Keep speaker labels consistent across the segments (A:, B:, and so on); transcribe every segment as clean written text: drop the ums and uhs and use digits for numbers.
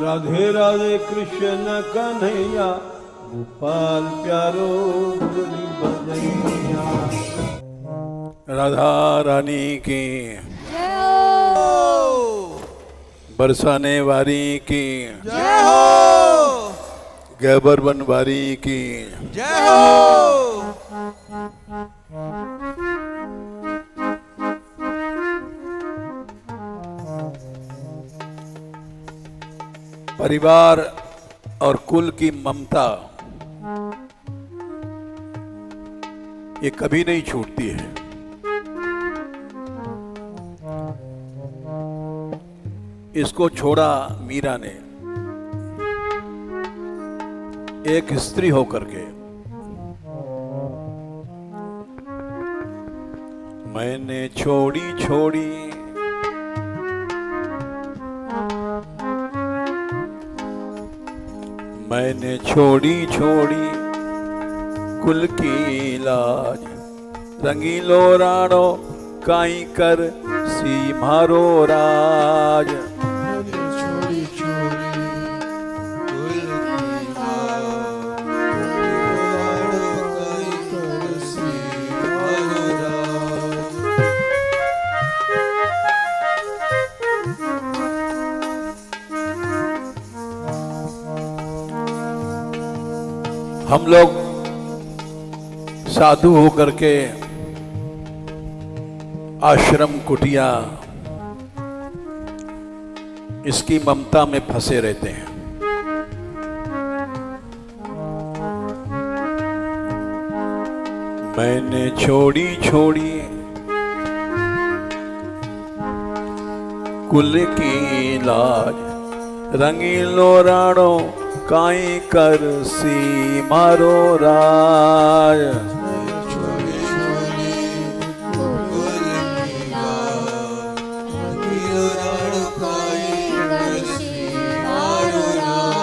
A: राधे राधे कृष्ण कन्हैया, गोपाल प्यारो मुरली बजैया।
B: राधा रानी की
C: जय हो,
B: बरसाने वारी की
D: जय हो,
B: गैबर बनवारी की
D: जय हो।
B: परिवार और कुल की ममता ये कभी नहीं छूटती है। इसको छोड़ा मीरा ने एक स्त्री होकर के। मैंने छोड़ी छोड़ी मैंने छोड़ी छोड़ी कुल की लाज, रंगीलो राणो काई कर सी मारो राज।
D: छोड़ी छोड़ी कुल की लाज, लाड़ो काई करसी मारो राज।
B: हम लोग साधु होकर के आश्रम कुटिया इसकी ममता में फंसे रहते हैं। मैंने छोड़ी छोड़ी कुल की लाज, रंगीलो राणो काई कर सी मारो राज।
D: छोड़ी छोड़ी कुल की लाज, रंगीलो राणो काई करसी मारो राज।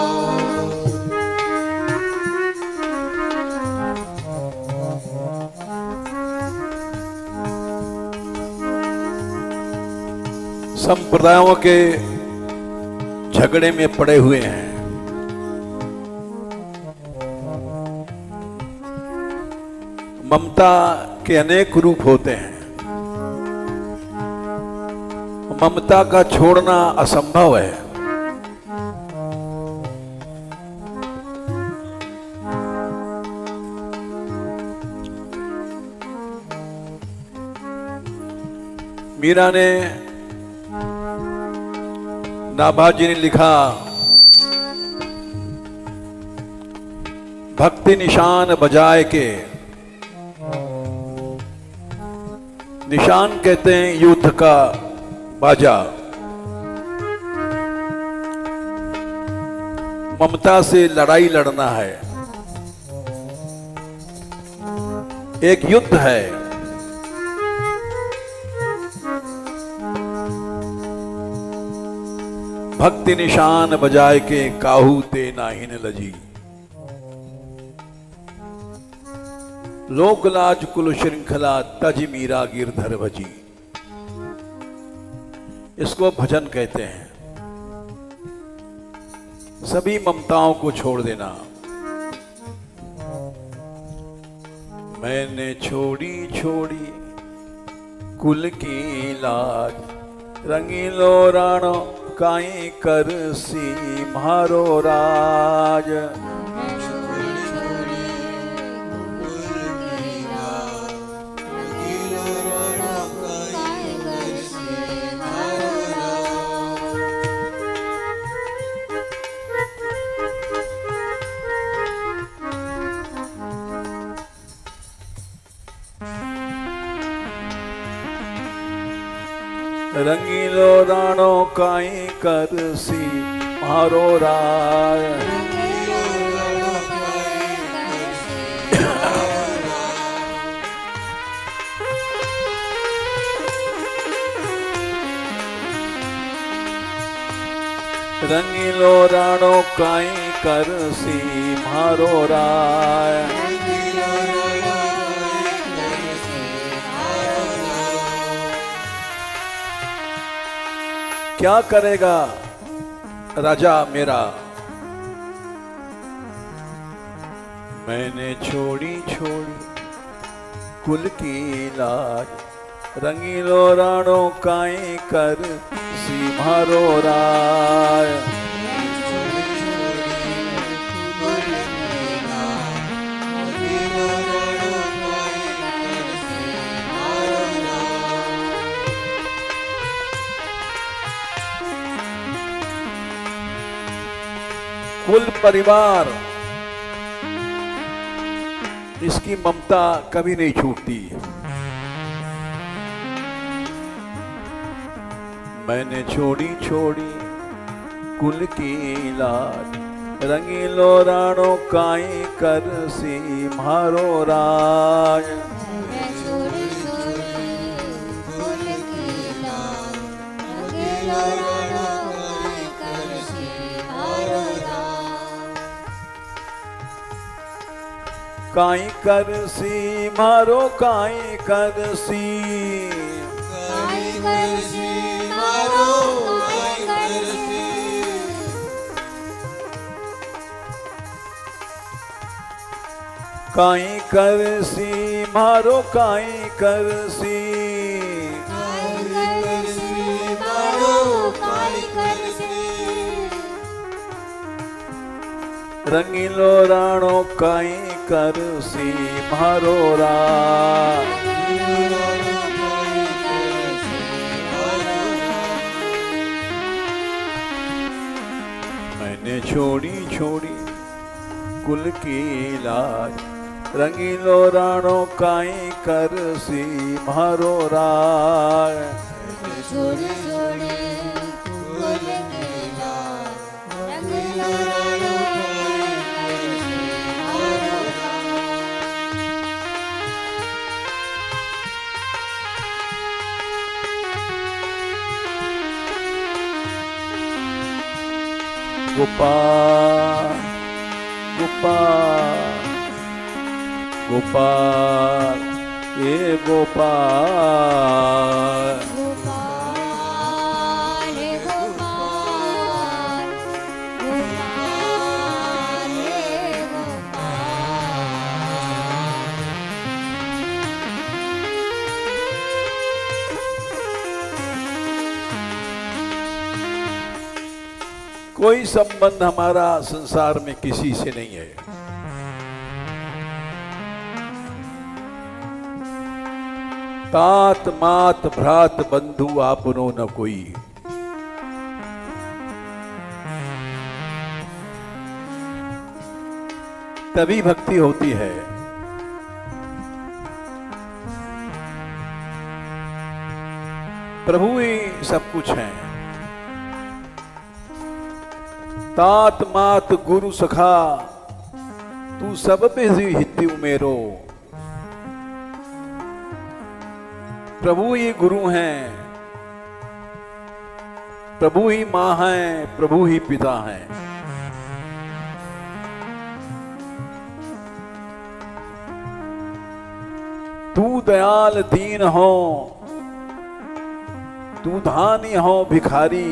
B: संप्रदायों के झगड़े में पड़े हुए हैं। ममता के अनेक रूप होते हैं। ममता का छोड़ना असंभव है। मीरा ने नाभाजी ने लिखा, भक्ति निशान बजाए के। निशान कहते हैं युद्ध का बाजा। ममता से लड़ाई लड़ना है, एक युद्ध है। भक्ति निशान बजाए के काहू ते नाहिन लजी। लोक लाज कुल श्रृंखला तज मीरा गिरधर भजी। इसको भजन कहते हैं। सभी ममताओं को छोड़ देना। मैंने छोड़ी छोड़ी कुल की लाज, रंगीलो राणो काई कर सी मारो राज। रंगीलो राणो काई कर सी मारो राज। रंगीलो राणो काई कर सी मारो राज। क्या करेगा राजा मेरा, मैंने छोड़ी कुल की लाज, रंगीलो राणो काई कर सीमारो राय। कुल परिवार, इसकी ममता कभी नहीं छूटती। मैंने छोड़ी कुल की लाज, रंगीलो राणो काई कर सी मारो राज। काई कर सी मारो काई कर सी, काई कर सी मारो काई कर सी, रंगीलो राणो काई कर सी मारो राज। मैंने छोड़ी कुल की लाज, रंगीलो राणो काई कर सी मारो राज। गोपाल गोपाल ये गोपाल, कोई संबंध हमारा संसार में किसी से नहीं है। तात मात भ्रात बंधु आपनो न कोई, तभी भक्ति होती है। प्रभु ही सब कुछ है। तात मात गुरु सखा तू सब बिजि हित्यु मेरो। प्रभु ही गुरु हैं, प्रभु ही मां हैं, प्रभु ही पिता हैं। तू दयाल दीन हो, तू धानी हो भिखारी,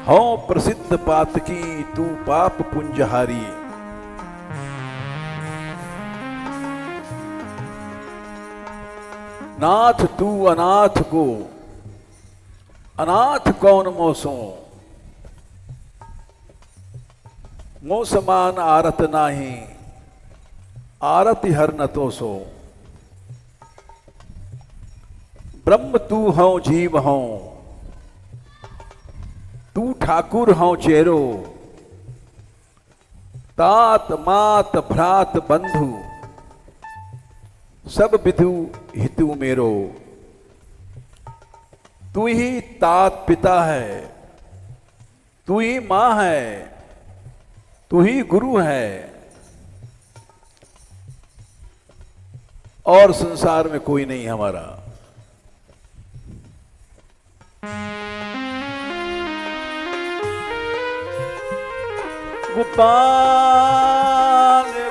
B: हो प्रसिद्ध पातकी तू पाप पुंजहारी। नाथ तू अनाथ को, अनाथ कौन मोसो, मोसमान आरत नाही, आरति हर न तो सो। ब्रह्म तू हो जीव हो, तू ठाकुर हो चेरो। तात मात भ्रात बंधु सब विधु हितु मेरो। तू ही तात पिता है, तू ही मां है, तू ही गुरु है, और संसार में कोई नहीं हमारा। गोपाल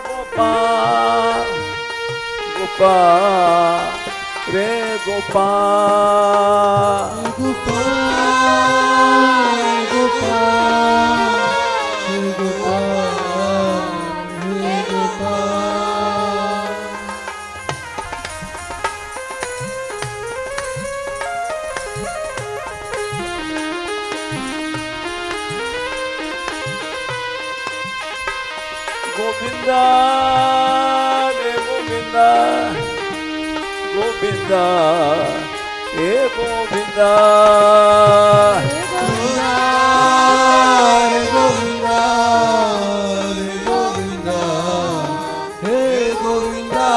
B: गोपाल गोपाल रे गोपाल
D: गोपाल
B: गोविंदा रे गोविंदा गोविंदा हे गोविंदा
D: रे गोविंदा रे गोविंदा हे गोविंदा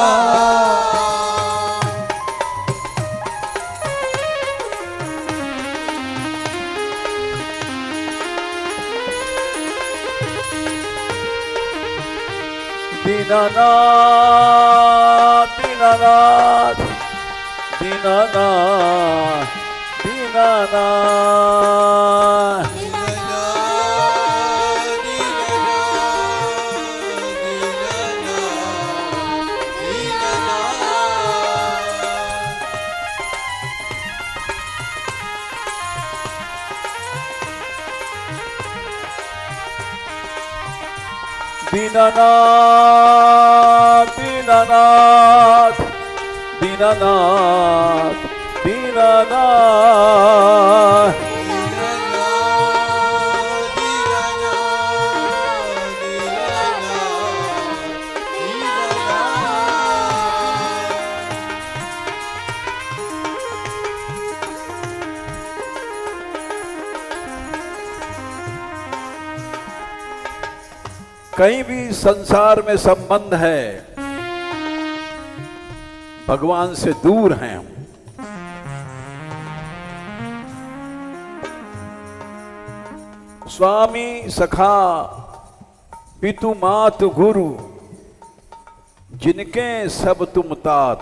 B: दीनानाथ दीनानाथ दीनानाथ दीनानाथ दीनानाथ दीनानाथ दीनानाथ दीनानाथ कहीं भी संसार में संबंध है, भगवान से दूर हैं हम। स्वामी सखा पितु मातु गुरु जिनके सब तुम तात,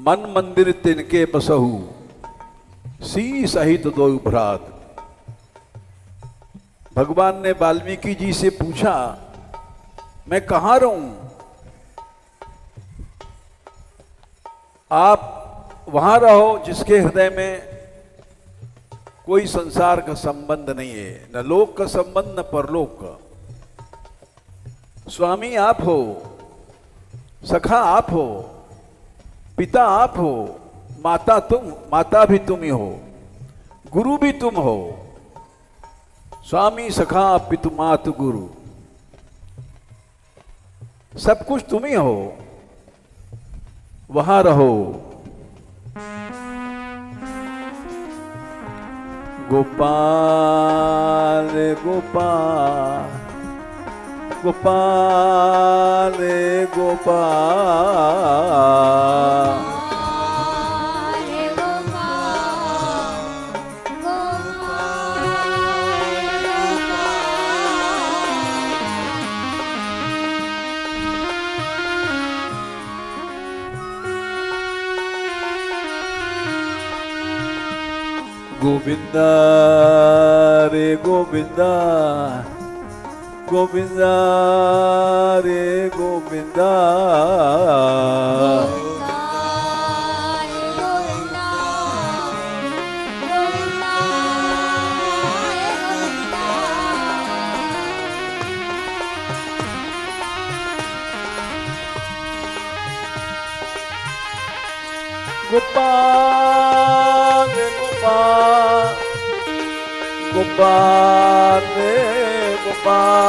B: मन मंदिर तिनके बसहु सी सहित दो भ्रात। भगवान ने वाल्मीकि जी से पूछा, मैं कहाँ रहूं? आप वहां रहो जिसके हृदय में कोई संसार का संबंध नहीं है, न लोक का संबंध न परलोक का। स्वामी आप हो, सखा आप हो, पिता आप हो, माता भी तुम ही हो, गुरु भी तुम हो। स्वामी सखा पितु मातु गुरु, सब कुछ तुम ही हो, वहां रहो। गोपाल गोपाल गोपाल गोपाल गोविंदा रे गोविंदा गोविंदा रे गोविंदा गोपाल गोपाल गोपाल गोपाल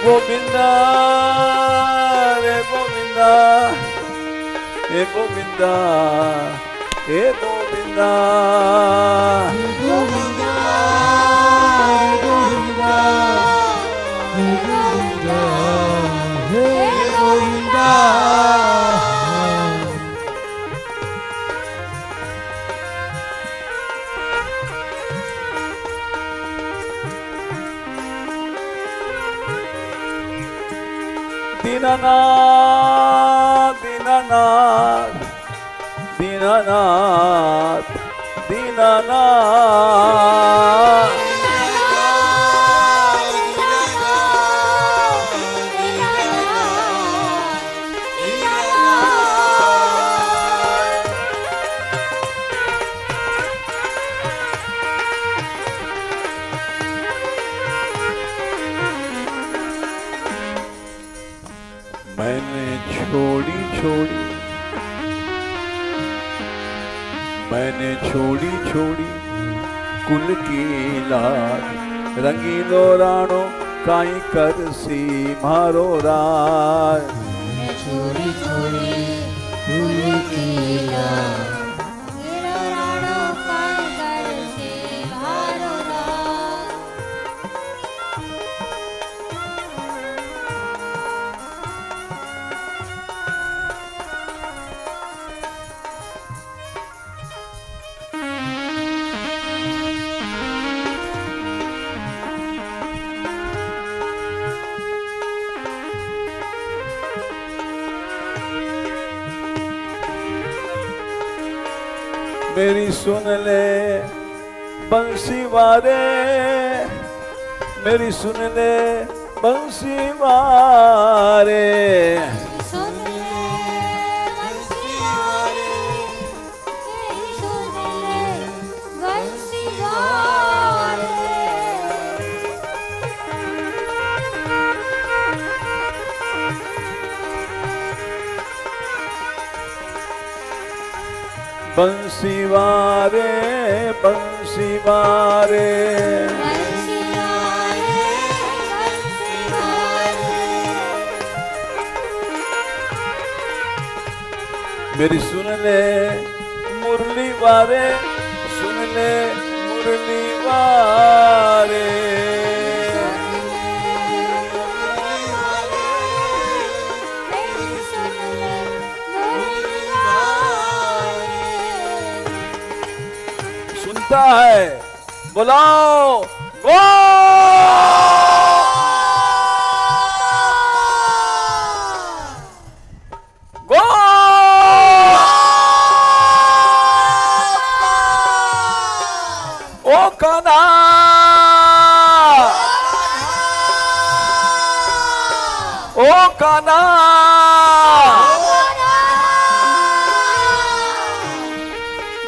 B: गोविंदा रे गोविंदा हे गोविंदा हे गोविंदा
D: गोविंदा गोविंदा गोविंदा हे गोविंदा।
B: दीनानाथ दीनानाथ दीनानाथ दीनानाथ मैंने छोड़ी छोड़ी कुल की लाज, रंगीलो राणो काई कर सी मारो राय।
C: छोड़ी छोड़ी फूल की लाज, गिरो राणो काई कर से मारो राय।
B: मेरी सुन ले बंसी वारे, मेरी सुन ले बंसी वारे।
C: सुन ले बंसी वारे, तेरी सुन ले बंसी वारे।
B: बंसी वारे बंसी वारे,
C: बंसी वारे, बंसी वारे।
B: मेरी सुन ले मुरली वारे, सुन ले मुरली वारे। सुनता है बुलाओ गो। गो ओ कान्हा, ओ कान्हा,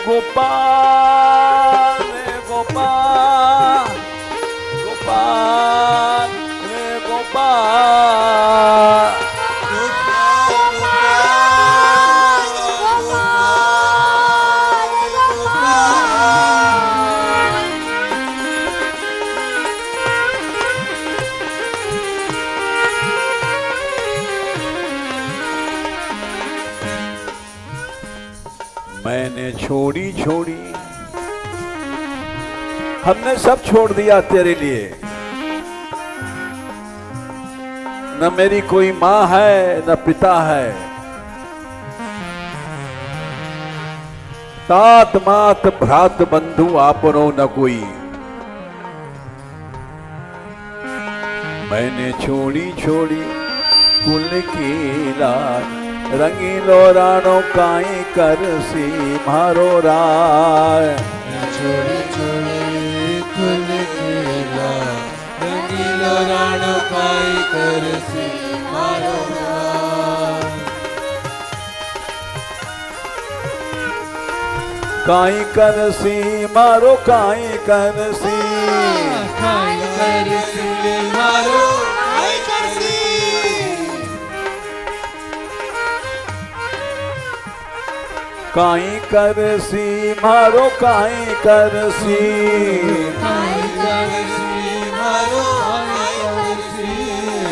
B: गोपाल रे गोपाल, गोपाल रे गोपाल। मैंने छोड़ी छोड़ी, हमने सब छोड़ दिया तेरे लिए। न मेरी कोई माँ है न पिता है, तात मात भ्रात बंधु आपनो न कोई। मैंने छोड़ी छोड़ी कुल की लाज, रंगीलो राणो काई कर सी मारो राय।
D: छोड़ी छोड़ी कुल की लाज, रंगीलो राणो काई कर सी मारो राय।
B: काई कर सी मारो काई कर सी,
D: काई कर सी मारो काई कर सी।
B: काई कर सी मारो काई कर सी,
D: काई कर सी मारो काई कर सी।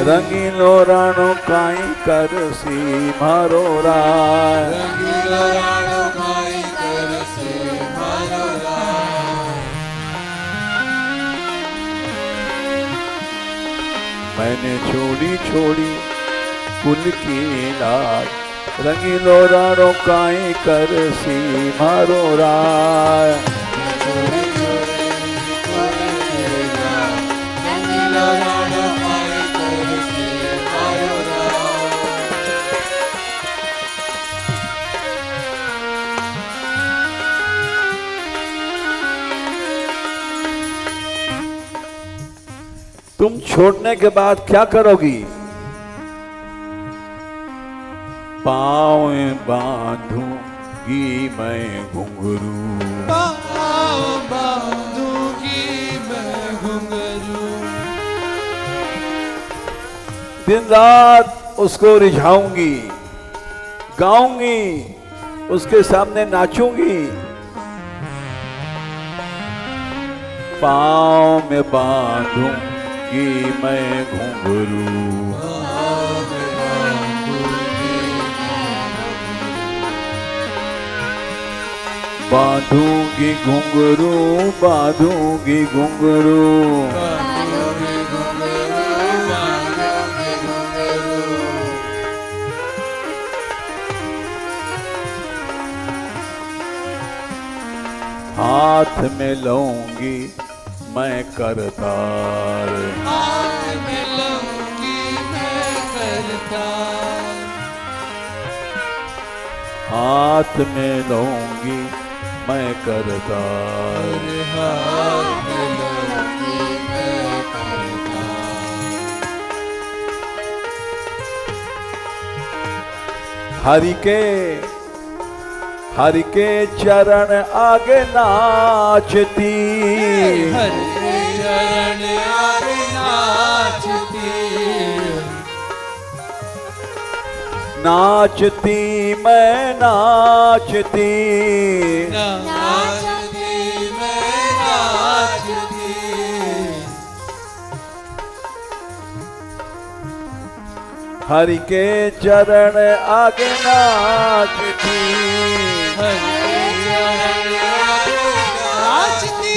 B: रंगीलो राणो काई कर सी मारो राय।
D: रंगीलो राणो काई कर सी मारो राय।
B: मैंने छोड़ी छोड़ी कुल की लाज, रंगीलो राणो काई कर सी मारो राय।
D: छोड़ी छोड़ी कुल की लाज, रंगीलो राणो काई कर सी मारो राय।
B: तुम छोड़ने के बाद क्या करोगी? पाँव बांधूंगी मैं घुंघरू,
D: पाँव बांधूंगी मैं घुंघरू।
B: दिन रात उसको रिझाऊंगी, गाऊंगी, उसके सामने नाचूंगी, पाँव में बांधूंगी मैं घुंघरू, बांधूंगी घुंघरू, बांधूंगी घुंघरू। हाथ में लूंगी मैं करतार, हाथ में लूंगी मैं करतार। हरि के चरण आगे नाचती,
D: चरण आगे नाचती,
B: नाचती मैं नाचती,
D: नाचती मैं नाचती।
B: हरि के चरण आगे नाचती,
D: नाचती।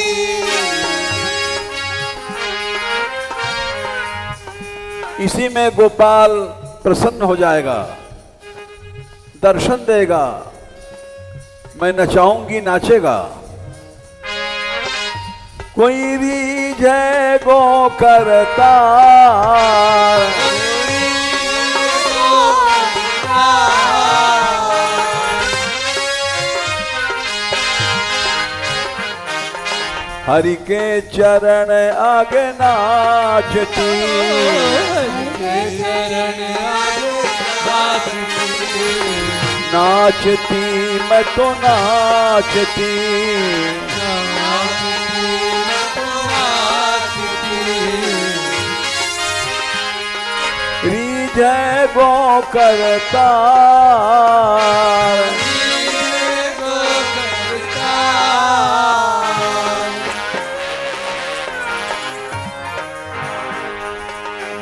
B: इसी में गोपाल प्रसन्न हो जाएगा, दर्शन देगा, मैं नचाऊंगी नाचेगा। कोई रीझे गो करता, हरि के चरण आगे नाचती, नाचती मैं तो नाचती, रीझे गो करता,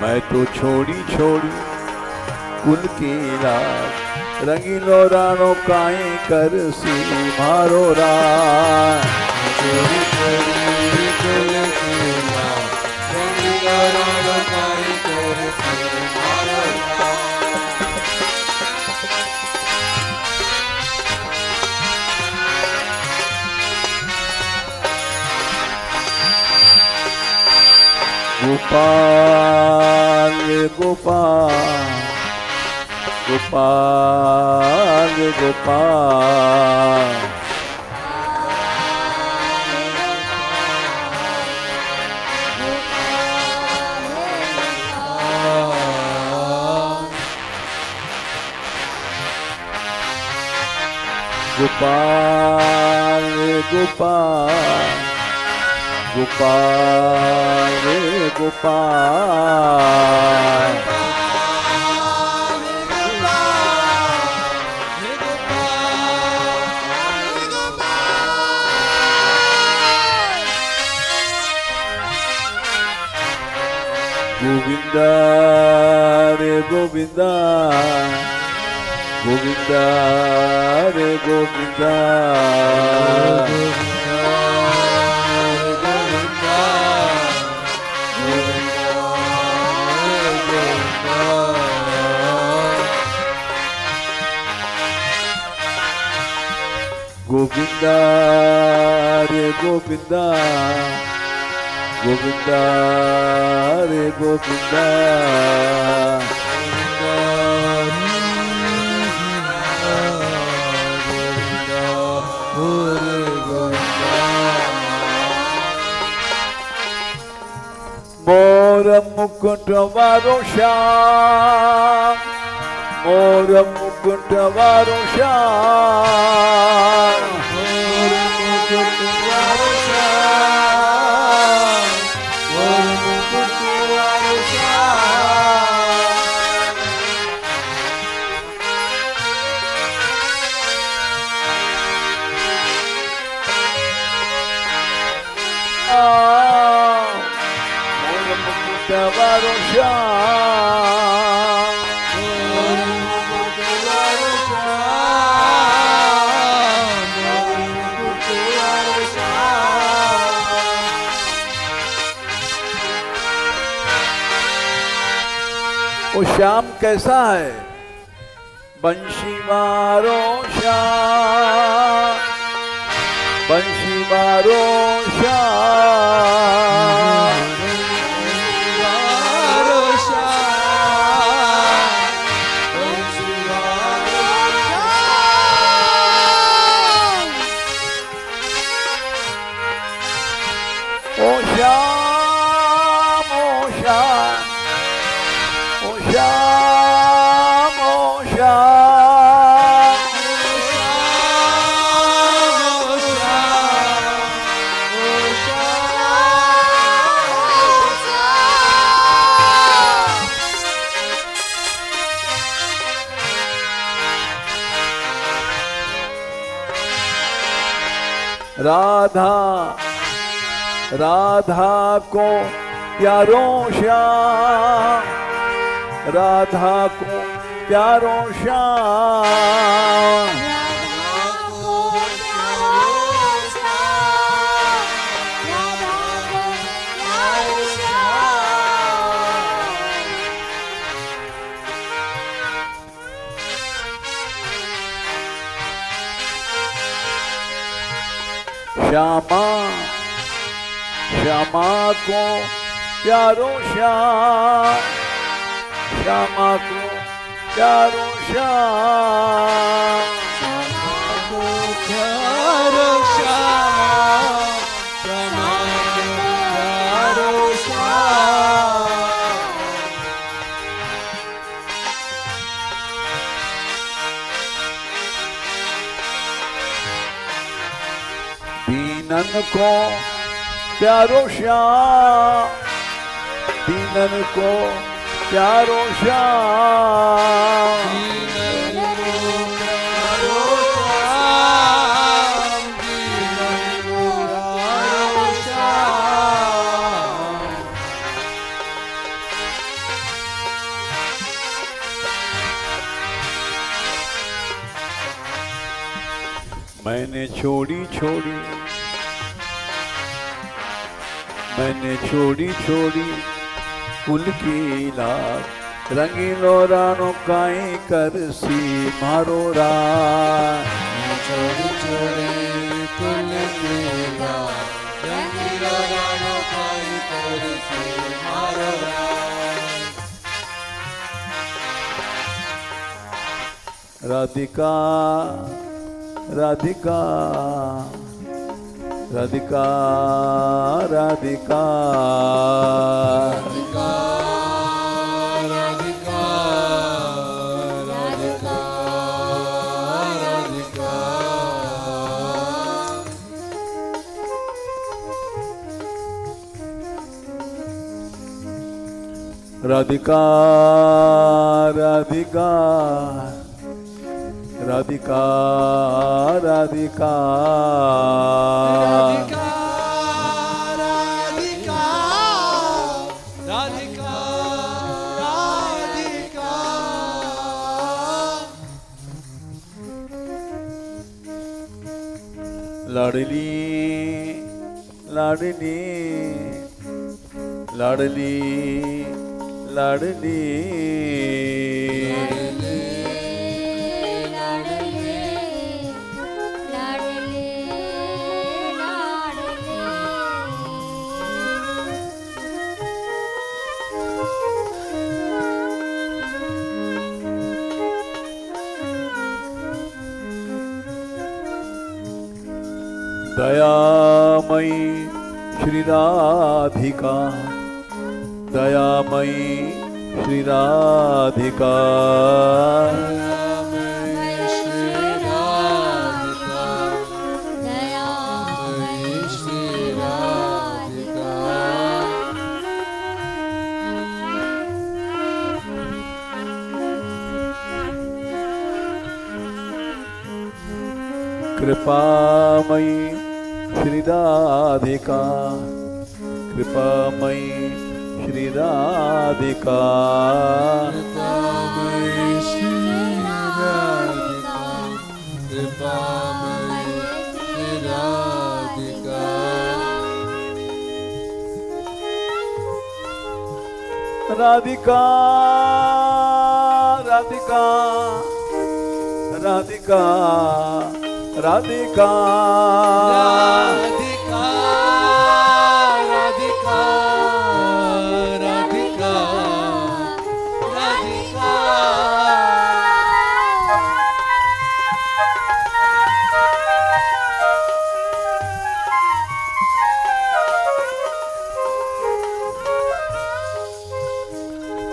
B: मैं तो छोड़ी छोड़ी कुल की रात, रंगीलो रानो काई कर सी मारो रात।
D: छोड़ी छोड़ी कुल की रात, रंगीलो रानो काई कर सी मारो रात।
B: गोपाल गोपाल गोपाल गोपाल, गोपाल गोपाल गोपाल गोपाल। गोविंदा रे गोविंदा, गोविंदा रे गोविंदा, गोविंदा रे गोविंदा, गोविंदा रे गोविंदा। मोर मुकुट वारो श्याम, मोर मुकुट वारो श्याम, मोर मुकुट वारो श्याम, मोर मुकुट वारो श्याम। आ प्यारो श्याम
D: गोर मुकुट प्यारो श्याम, गोर मुकुट प्यारो श्याम।
B: वो श्याम कैसा है? बंशी मारो श्याम, बंशी मारो श्याम,
D: प्यारो श्याम, बंशी मारो श्याम।
B: ओ श्याम, ओ श्याम, ओ श्याम, ओ श्याम, राधा राधा को प्यारो श्याम, राधा को प्यारो श्याम,
C: राधा को प्यारो श्याम, राधा को प्यारो
B: श्यामा श्यामा को प्यारो श्याम, श्यामा को प्यारो श्याम,
C: श्यामा को
D: प्यारो श्याम, श्यामा को प्यारो श्याम।
B: दीनन को प्यारो श्याम, दीनन को प्यारो श्याम,
D: दीनन को प्यारो श्याम, दीनन को प्यारो श्याम।
B: मैंने छोड़ी छोड़ी, मैंने छोड़ी छोड़ी कुल की लाज, रंगीलो रानो काई कर सी मारो राज।
D: छोड़ी छोड़ी कुल मेला, रंगीलो रानो काई करसी मारो राज।
B: राधिका राधिका राधिका राधिका
D: राधिका राधिका राधिका राधिका।
B: राधिका राधिका राधिका राधिका
D: राधिका राधिका राधिका राधिका।
B: लाडली लाडली लाडली लाडली दयामयी श्री राधिका, दयामयी श्री राधिका,
D: दयामयी श्री राधिका, दयामयी श्री राधिका।
B: कृपामयी श्री राधिका, कृपामयी श्री राधिका।
D: कृपामयी श्री राधिका, कृपामयी श्री राधिका।
B: राधिका राधिका राधिका राधिका
D: राधिका राधिका राधिका राधिका।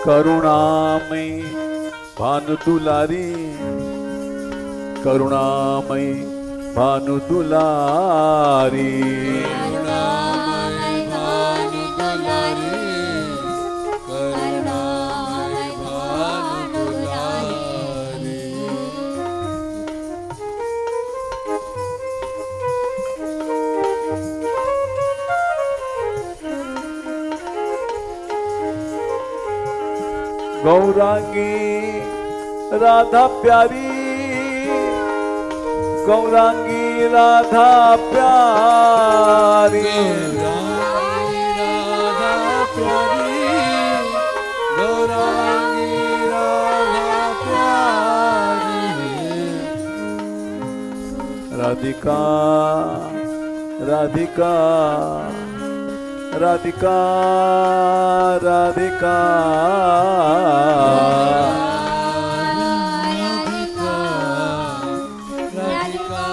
B: करुणामयी भानु दुलारी, करुणामयी भानु दुलारी।
D: करुणामय भानु दुलारी, करुणामय भानु दुलारी।
B: गौरांगी राधा प्यारी, गौरांगी राधा प्यारी।
D: गौरांगी राधा प्यारी, गौरांगी राधा प्यारी।
B: राधिका राधिका राधिका राधिका।
D: राधिका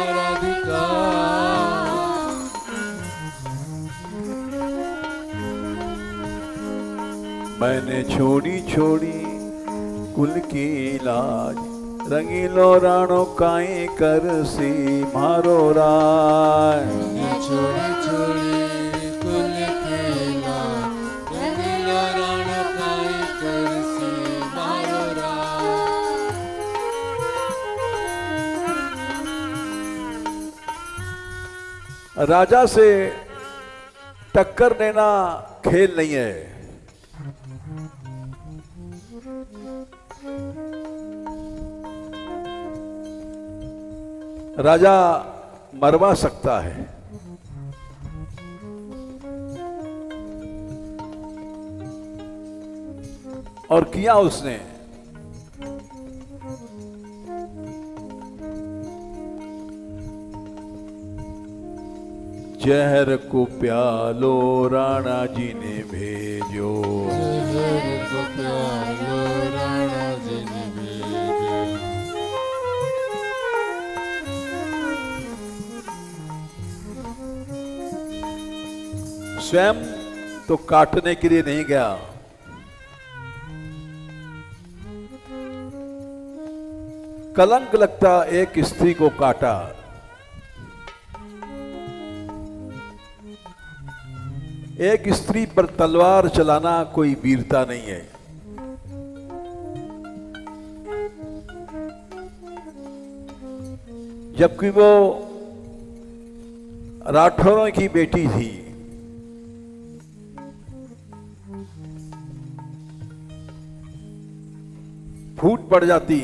D: राधिका।
B: मैंने छोड़ी छोड़ी कुल की लाज, रंगीलो राणो काई कर सी मारो राय।
D: छोड़ी छोड़ी कुल खेला, रंगीला रण काई करसी मारो
B: राजा से टक्कर देना खेल नहीं है। राजा मरवा सकता है, और किया उसने। जहर को प्यालो राणा जी ने भेजो,
D: जहर को प्यालो राणा जी ने भेजो।
B: स्वयं तो काटने के लिए नहीं गया, कलंक लगता एक स्त्री को काटा। एक स्त्री पर तलवार चलाना कोई वीरता नहीं है। जबकि वो राठौरों की बेटी थी। फूट पड़ जाती,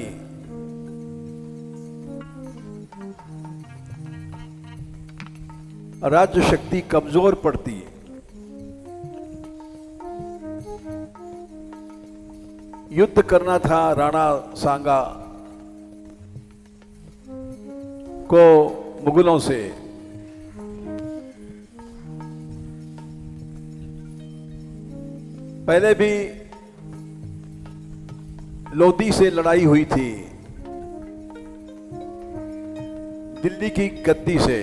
B: राज्य शक्ति कमजोर पड़ती। युद्ध करना था राणा सांगा को मुगलों से। पहले भी लोधी से लड़ाई हुई थी, दिल्ली की गद्दी से।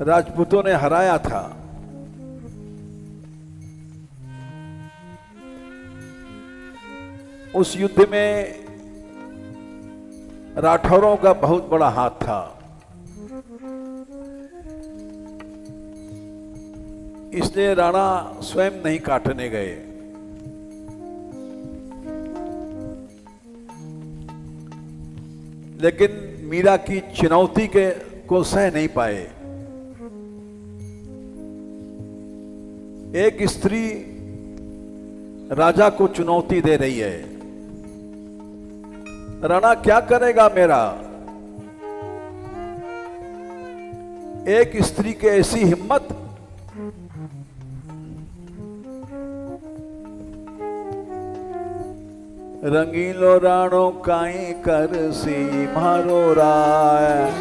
B: राजपूतों ने हराया था। उस युद्ध में राठौरों का बहुत बड़ा हाथ था। इसलिए राणा स्वयं नहीं काटने गए। लेकिन मीरा की चुनौती को सह नहीं पाए। एक स्त्री राजा को चुनौती दे रही है, राणा क्या करेगा मेरा। एक स्त्री की ऐसी हिम्मत, रंगीलो राणो काई कर सी मारो राय।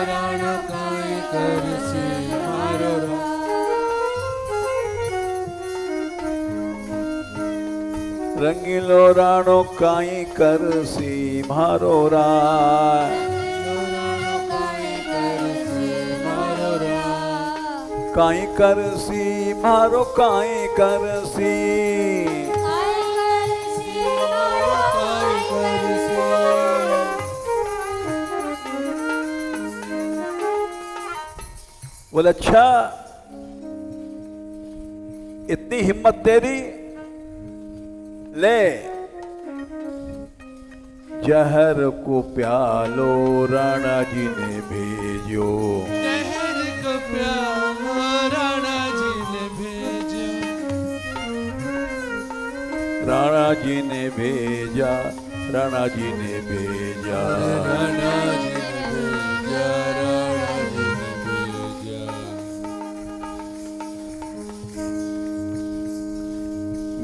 D: રાણો કાંઈ કરશે મારો
B: रंगीलो राणो काई कर सी मारो राय।
D: રાણો કાંઈ કરશે મારો
B: काई कर सी मारो काई कर सी।
D: કાંઈ કરશે
B: बोले अच्छा, इतनी हिम्मत तेरी, ले जहर को प्यालो राणा जी ने भेजो।
D: જહર કો પ્યાલો રાણાજી ને ભેજો
B: राणा जी ने भेजा, राणा जी ने भेजा।
D: રાણાજી ને ભેજા રાણાજી ને ભેજા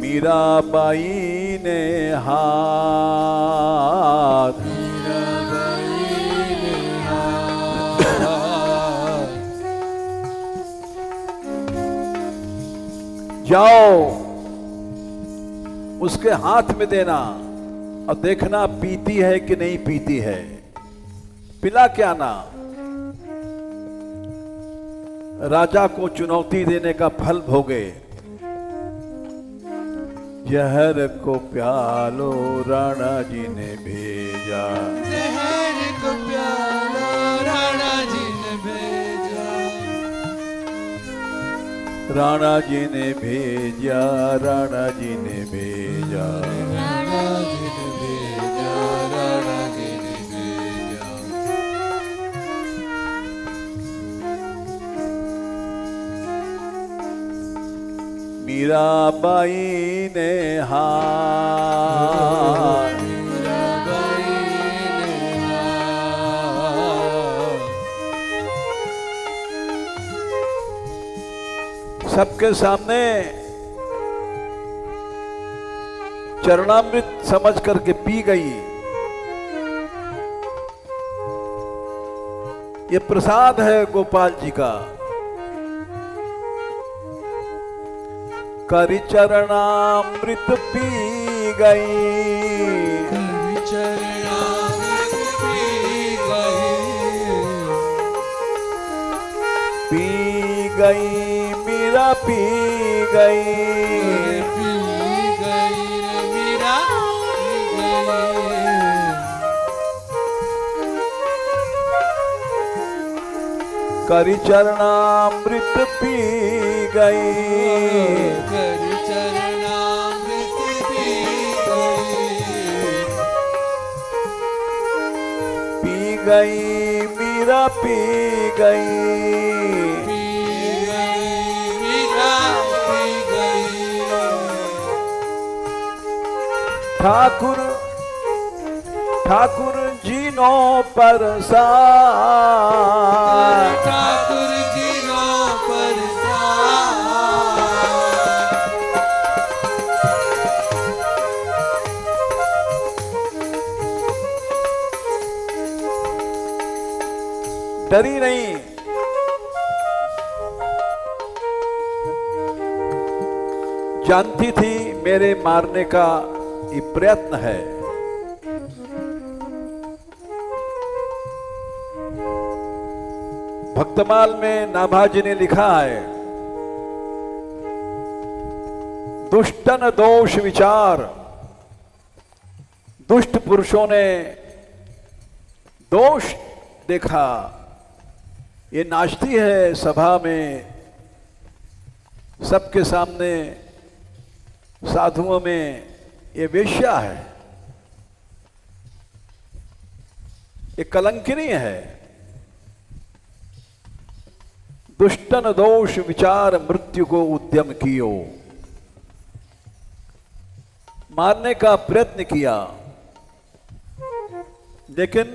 B: मीराबाई ने हाथ,
D: મીરાબાઈ ને હાથ
B: जाओ उसके हाथ में देना और देखना पीती है कि नहीं पीती है, पिला क्या ना। राजा को चुनौती देने का फल भोगे। जहर को प्यालो राणा जी ने भेजा।
D: જહર કો પ્યાલો રાણાજી ને ભેજા
B: राणा जी ने भेजा, राणा जी ने भेजा।
D: રાણાજી ને ભેજા રાણાજી ને ભેજા
B: मीराबाई ने हाथ,
D: મીરાબાઈ ને હાથ
B: सबके सामने चरणामृत समझ करके पी गई। ये प्रसाद है गोपाल जी का। करि चरणामृत पी गई,
D: चरणामृत पी गई
B: पी गई मीरा पी गई।
D: पी गई रे मीरा पी गई
B: करि चरणामृत पी गई।
D: कर चरणामृत पी गई
B: पी गई मीरा पी गई।
D: पी गई मीरा पी गई
B: ठाकुर ठाकुर जी नो परसा।
D: ठाकुर जी नो
B: डरी नहीं। जानती थी मेरे मारने का ये प्रयत्न है। भक्तमाल में नाभाजी ने लिखा है, दुष्टन दोष विचार। दुष्ट पुरुषों ने दोष देखा, ये नाचती है सभा में, सबके सामने, साधुओं में, ये वेश्या है, ये कलंकिनी है। दुष्टन दोष विचार मृत्यु को उद्यम कियो, मारने का प्रयत्न किया, लेकिन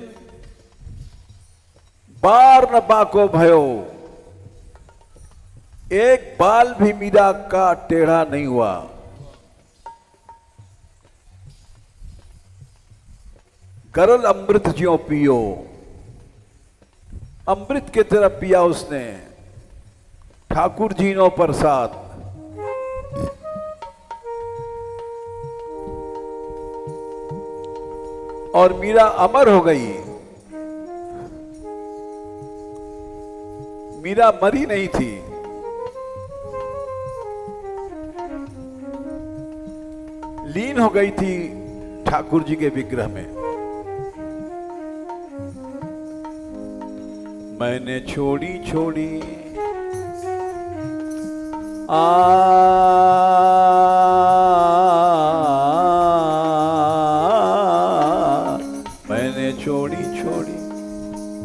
B: बार न बाको भयो, एक बाल भी मीरा का टेढ़ा नहीं हुआ। गरल अमृत ज्यों पियो, अमृत की तरह पिया उसने, ठाकुर जी नो प्रसाद। और मीरा अमर हो गई। मीरा मरी नहीं थी, लीन हो गई थी ठाकुर जी के विग्रह में। मैंने छोड़ी छोड़ी मैंने छोड़ी छोड़ी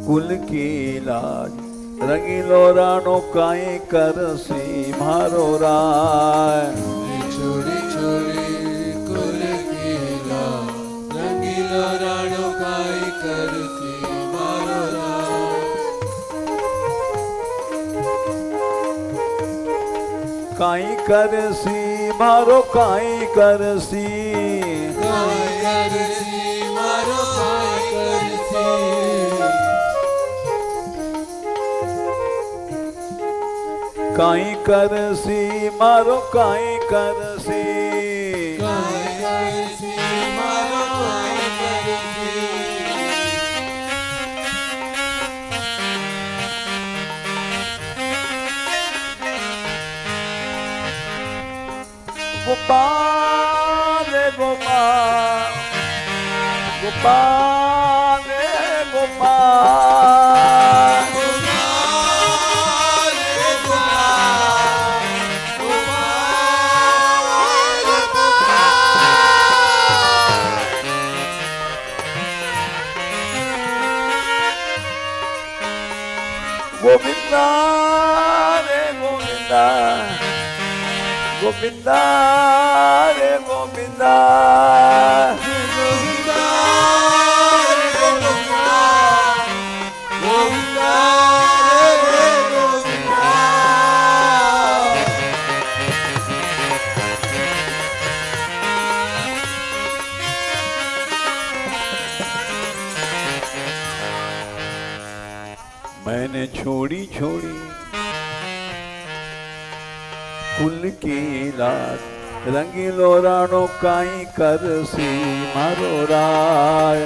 B: कुल की लाज, रंगीलो रानो काई कर सी मारो राय।
D: छोड़ी छोड़ी कुल की लाज, रंगीलो रानो काई कर सी मारो राय।
B: काई कर सी मारो काई कर सी,
D: काई कर सी मारो काई कर सी।
B: काई कर सी मारो काई कर सी,
D: काई कर सी मारो काई कर सी।
B: गोपाल गोपाल गोपाल गोपाल गोविंदा रे गोविंदा, गोविंदा रे गोविंदा,
D: गोविंदा रे गोविंदा, गोविंदा रे गोविंदा।
B: मैंने छोड़ी छोड़ी कुल की लाज, रंगीलो राणो काई कर सी मारो राय।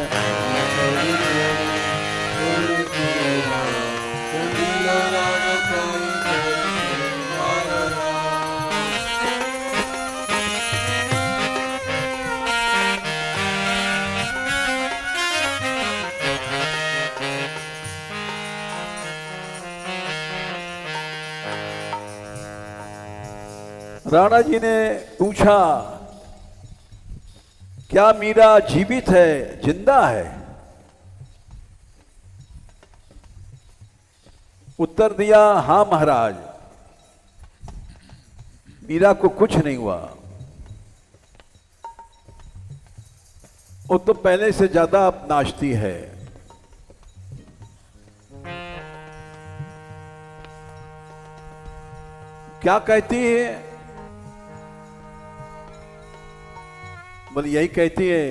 B: राणा जी ने पूछा, क्या मीरा जीवित है, जिंदा है? उत्तर दिया, हां महाराज, मीरा को कुछ नहीं हुआ। वो तो पहले से ज्यादा अब नाचती है। क्या कहती है? बोले यही कहती है,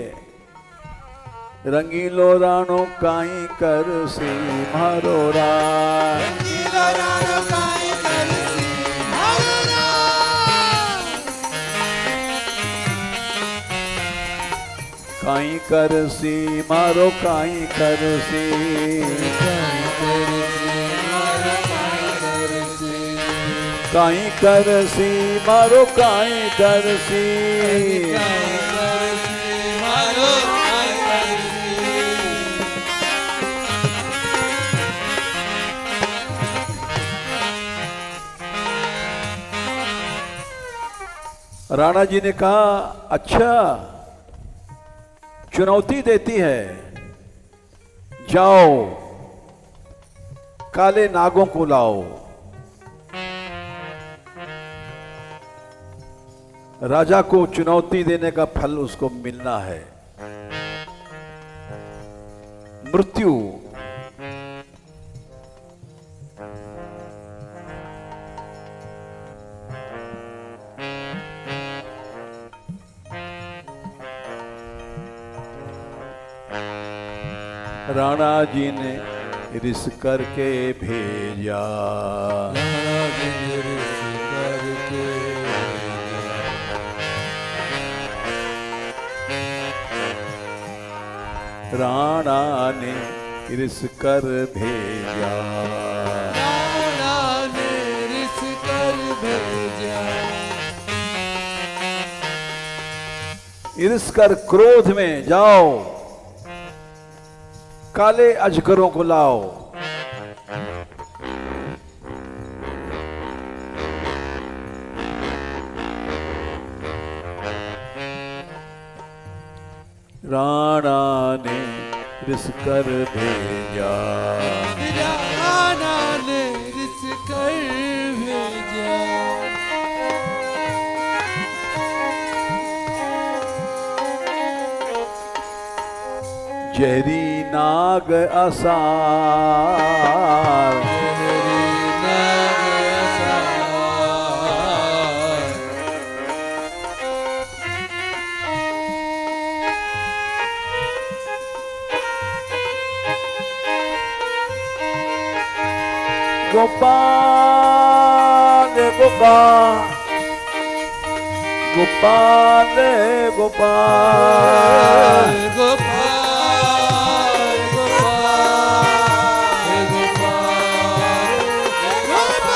B: रंगीलो राणो काई कर सी मारो राय।
C: रंगीलो राणो काई कर सी मारो राय।
B: काई कर सी मारो काई कर सी, काई कर सी मारो काई कर सी। राणा जी ने कहा, अच्छा चुनौती देती है, जाओ काले नागों को लाओ, राजा को चुनौती देने का फल उसको मिलना है। मृत्यु राणा जी ने रिस करके भेजा,
C: राणा जी ने रिस करके
B: राणा ने रिस कर भेजा,
C: राणा ने रिस कर भेजा।
B: रिस कर क्रोध में जाओ, काले अजगरों को लाओ। राणा ने रिस कर भेजा,
C: राणा ने रिस कर भेजा।
B: जहरी नाग असार, गोपाल गोपाल गोपाल गोपाल
C: गोपाल गोपाल गोपाल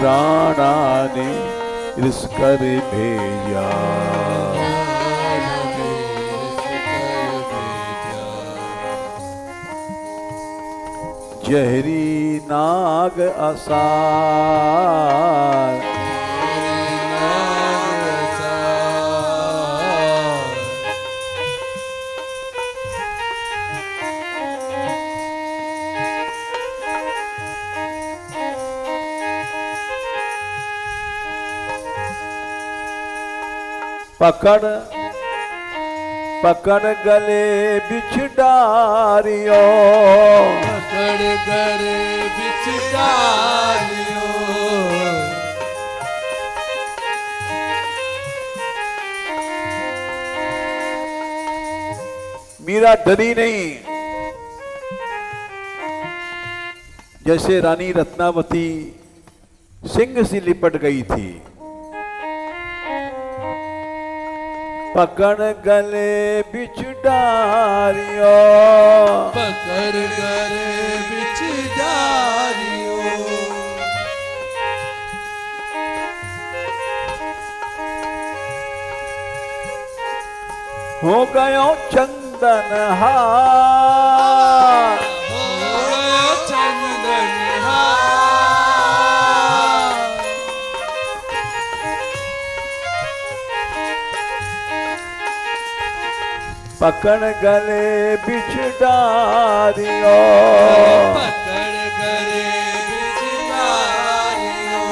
B: राणा ने रिस कर भेजा, जहरी नाग असार, पकड़ पकड़ गले बिछडारियो,
C: पकड़ कर बिछ डालियो।
B: मीरा डरी नहीं, जैसे रानी रत्नावती सिंह से लिपट गई थी। पकड़ गले बिछडारियो,
C: पकड़ कर बिछ डालियो।
B: हो गयो चंदन हार,
C: हो गयो चंदन हार।
B: पकड़ गले बिछडारियो,
C: पकड़ कर बिछ डालियो।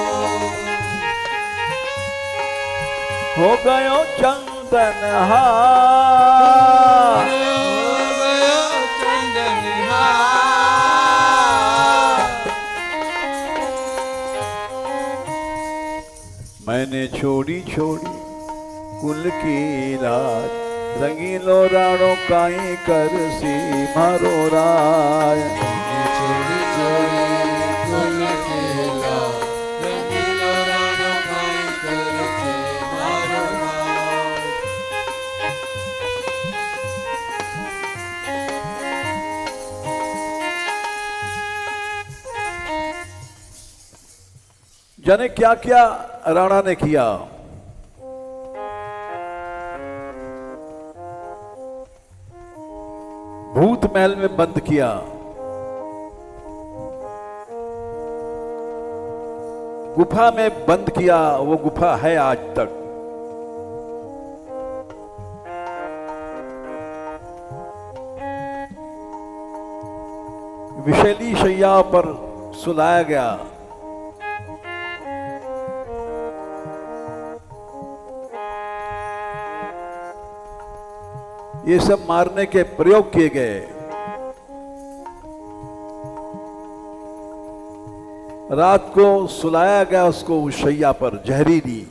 B: हो गयो चंदन हार,
C: हो गयो चंदन हार।
B: मैंने छोड़ी छोड़ी कुल की रात, रंगीलो राणो काई कर सी मारो राय।
C: छोड़ी छोड़ी कुल खेला, रंगीलो राणो काई करके मारो मार।
B: जाने क्या क्या राणा ने किया। भूत महल में बंद किया, गुफा में बंद किया। वो गुफा है आज तक। विषैली शैया पर सुलाया गया। ये सब मारने के प्रयोग किए गए। रात को सुलाया गया उसको उस शैया पर जहरीली।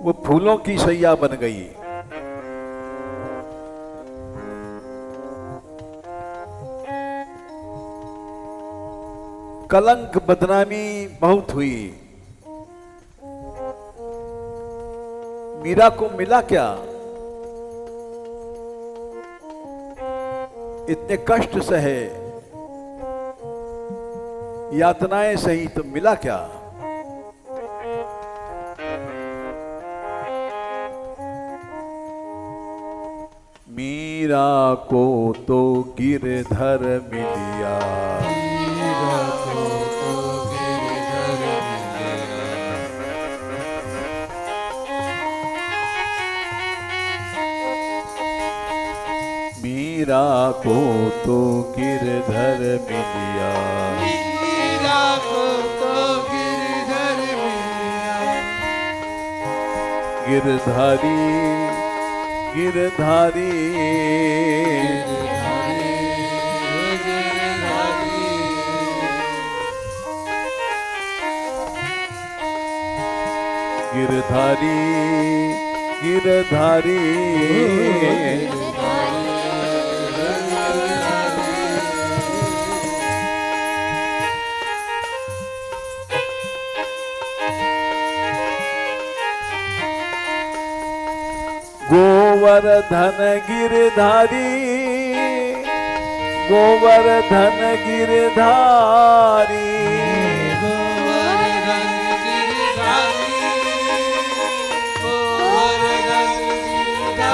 B: वो फूलों की शैया बन गई। कलंक बदनामी बहुत हुई। मीरा को मिला क्या? इतने कष्ट सहे, यातनाएं सही, तो मिला क्या? मीरा को तो गिरधर मिलिया,
C: मीरा को तो गिरधर मिलिया।
B: मीरा को तो गिरधर मिलिया,
C: मीरा को तो गिरधर मिलिया।
B: गिरधारी गिरधारी गिरधारी गिरधारी गोवर्धन गिरधारी, गोवर्धन गिरधारी,
C: गोवर्धन गिरधारी, गोवर्धन गिरधारी।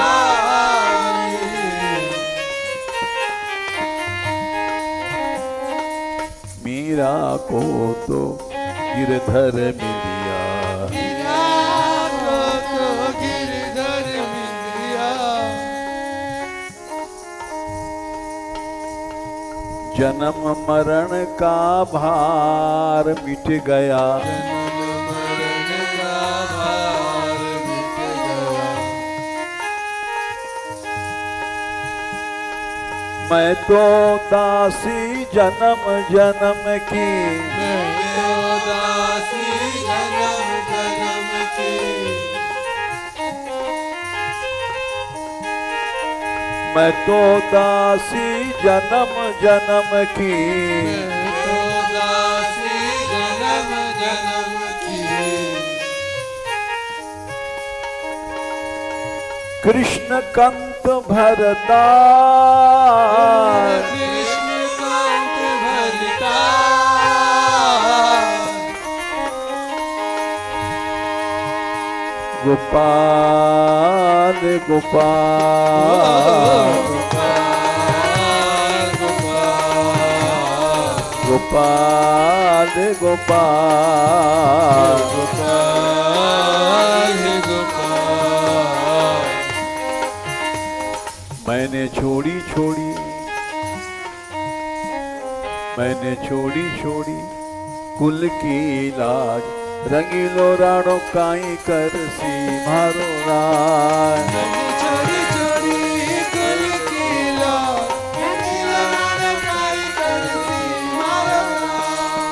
B: मीरा को तो गिरधर मिलिया,
C: मीरा को तो गिरधर मिलिया।
B: जन्म मरण का भार मिट गया,
C: जन्म मरण का भार मिट गया।
B: मैं तो दासी जन्म जन्म की,
C: मैं तो दासी जन्म जन्म की।
B: मैं तो दासी जन्म जन्म की,
C: मैं तो दासी जन्म जन्म की।
B: कृष्ण कंत भरता,
C: कृष्ण कांत भरता।
B: गोपाल गोपाल
C: गोपाल गोपाल
B: गोपाल गोपाल
C: गोपाल हे गोपाल।
B: मैंने छोड़ी छोड़ी, मैंने छोड़ी छोड़ी कुल की लाज, रंगीलो राणो काई कर सी मारो राज।
C: मैंने छोड़ी छोड़ी कुल की लाज, रंगीलो राणो काई करसी मारो राज।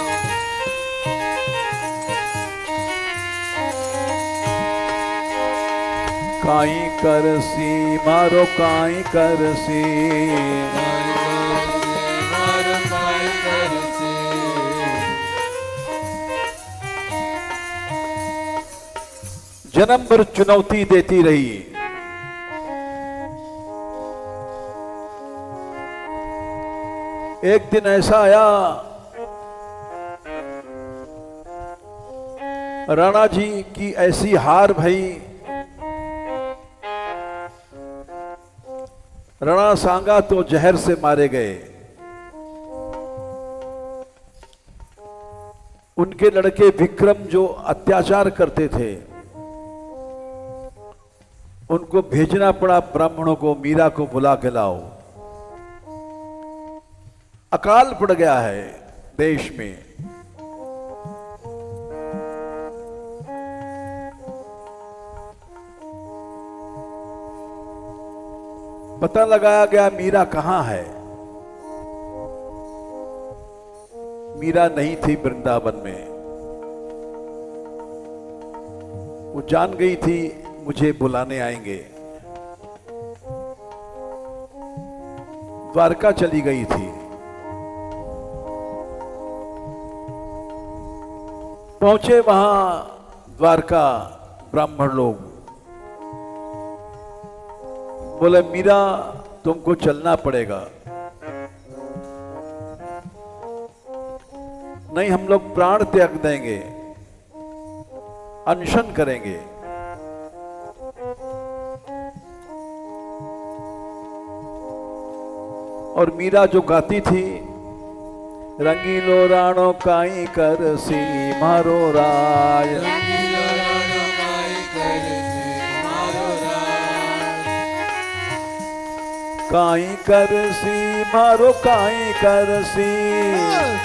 B: काई कर सी मारो काई कर सी,
C: मारो काई करसी।
B: जन्म भर चुनौती देती रही। एक दिन ऐसा आया, राणा जी की ऐसी हार भई, राणा सांगा तो जहर से मारे गए। उनके लड़के विक्रम जो अत्याचार करते थे, उनको भेजना पड़ा ब्राह्मणों को, मीरा को बुला के लाओ। अकाल पड़ गया है देश में। पता लगाया गया मीरा कहां है। मीरा नहीं थी वृंदावन में। वो जान गई थी मुझे बुलाने आएंगे। द्वारका चली गई थी। पहुंचे वहां द्वारका ब्राह्मण लोग। बोले मीरा तुमको चलना पड़ेगा। नहीं, हम लोग प्राण त्याग देंगे, अनशन करेंगे। और मीरा जो गाती थी, रंगीलो राणो काई कर सी मारो राय,
C: रंगीलो राणो काई करसी मारो राय,
B: काई कर सी मारो काई कर सी,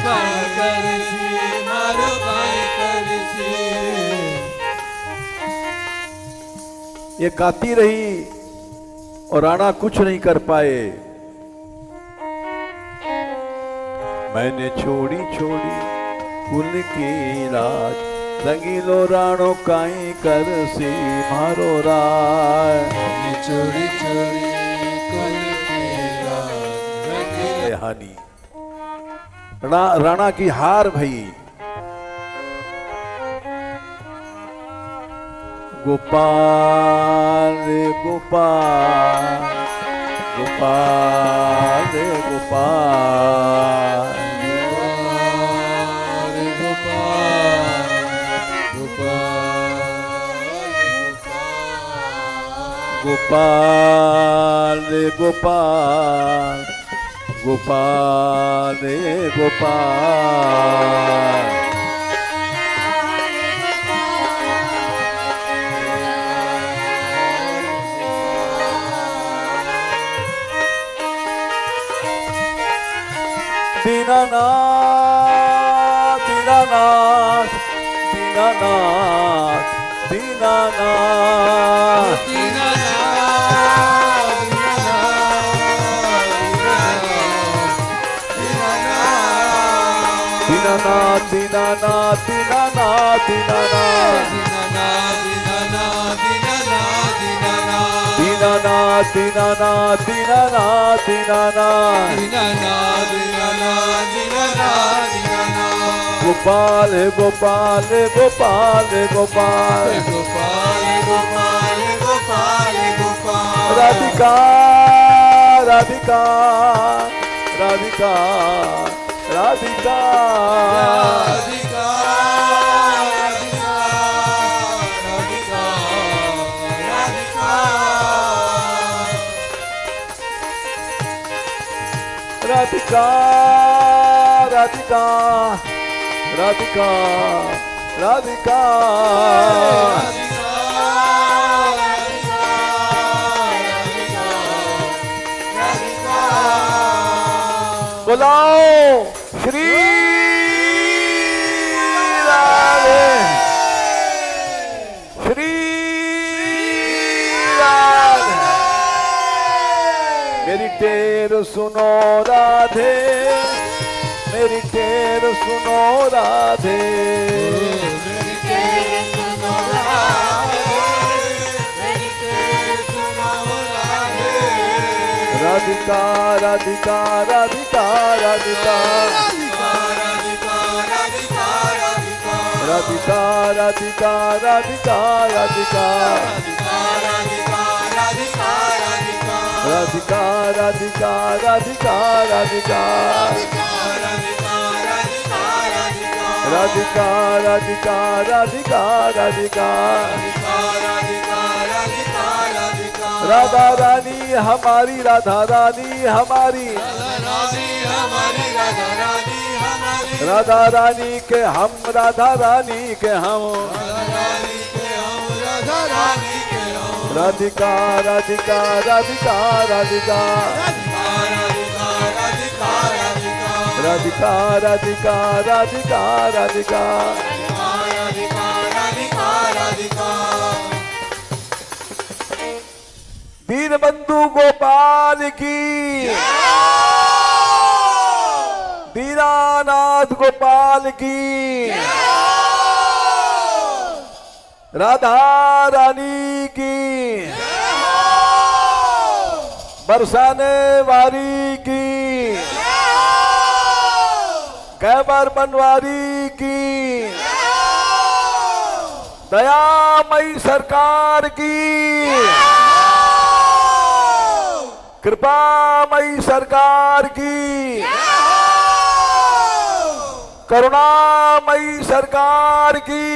C: काई करसी मारो काई करसी।
B: ये गाती रही और राणा कुछ नहीं कर पाए। मैंने छोड़ी छोड़ी कुल की राज, रंगीलो राणो काई कर सी मारो राय।
C: चोरी चोरी कुल की रात रंगीलो।
B: हानि राणा की हार भई। गोपाल गोपाल गोपाल गोपाल गोपाल गोपाल गोपाल गोपाल। दीनानाथ दीनानाथ दीनानाथ दीनानाथ दीनानाथ दीनानाथ दीनानाथ दीनानाथ दीनानाथ दीनानाथ दीनानाथ दीनानाथ। गोपाल गोपाल गोपाल गोपाल राधिका राधिका राधिका राधिका राधिका राधिका राधिका राधिका। बुलाओ श्री राधे श्री राधे। मेरी टेर सुनो राधे, मेरी टेर सुनो राधे, राधिका राधिका राधिका राधिका राधिका राधिका राधिका राधिका राधिका राधिका राधिका राधिका राधिका राधिका राधिका राधिका। राधा रानी हमारी, राधा रानी हमारी, राधा रानी के हम, राधा रानी के हम, राधिका राधिका राधिका राधिका राधिका राधिका राधिका राधिका दीनबंधु गोपाल की दीनानाथ गोपाल की राधा रानी की बरसाने वाली की कैबर बनवारी की दयामयी सरकार की कृपामयी सरकार की करुणामयी सरकार की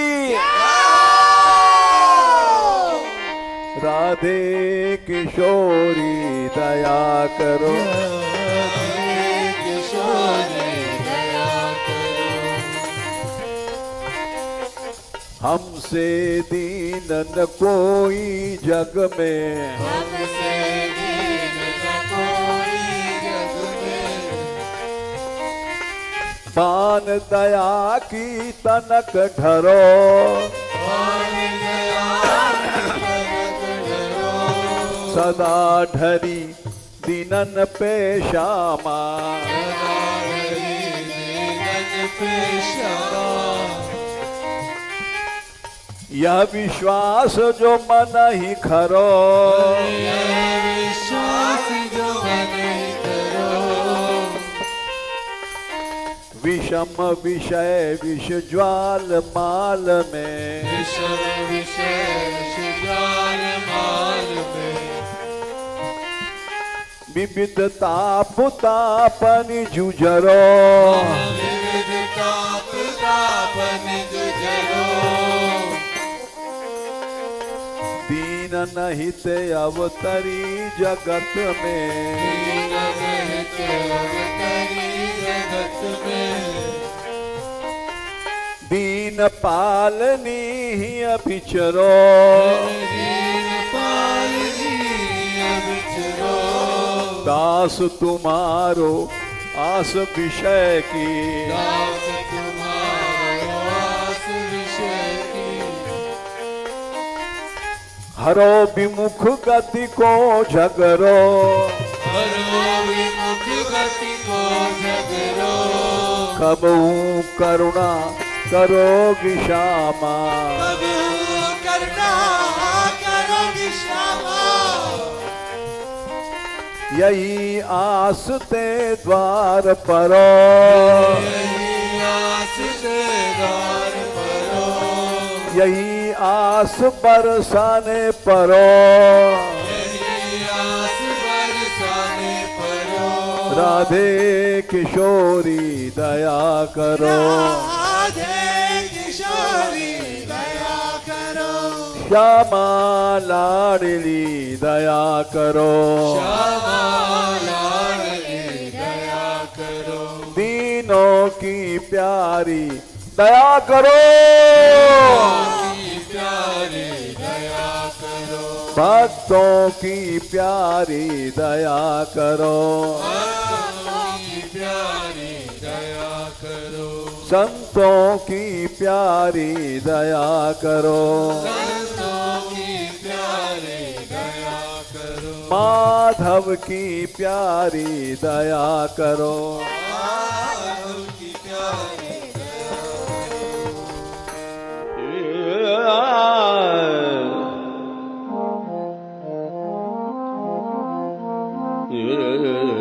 B: राधे किशोरी दया करो हमसे दीन न कोई जग में पान दया की तनक ढरो सदा ढरी दीनन पे श्यामा यह विश्वास जो मन ही खरो विषम विषय विष ज्वाल माल में विविध ताप तापनि जुझरो दीन नहित अवतरी जगत में दीन पालनी ही अभिचरो दास तुम्हारो आस विषय की हरो विमुख गति को झगरो कबहू करुणा करोगी श्यामा यही आस ते द्वार परो यही आस बरसाने परो राधे किशोरी दया करो श्यामा लाडली दया करो दीनों की प्यारी दया करो भक्तों की प्यारी दया करो संतों की प्यारी दया करो माधव की प्यारी दया करो
A: Yeah.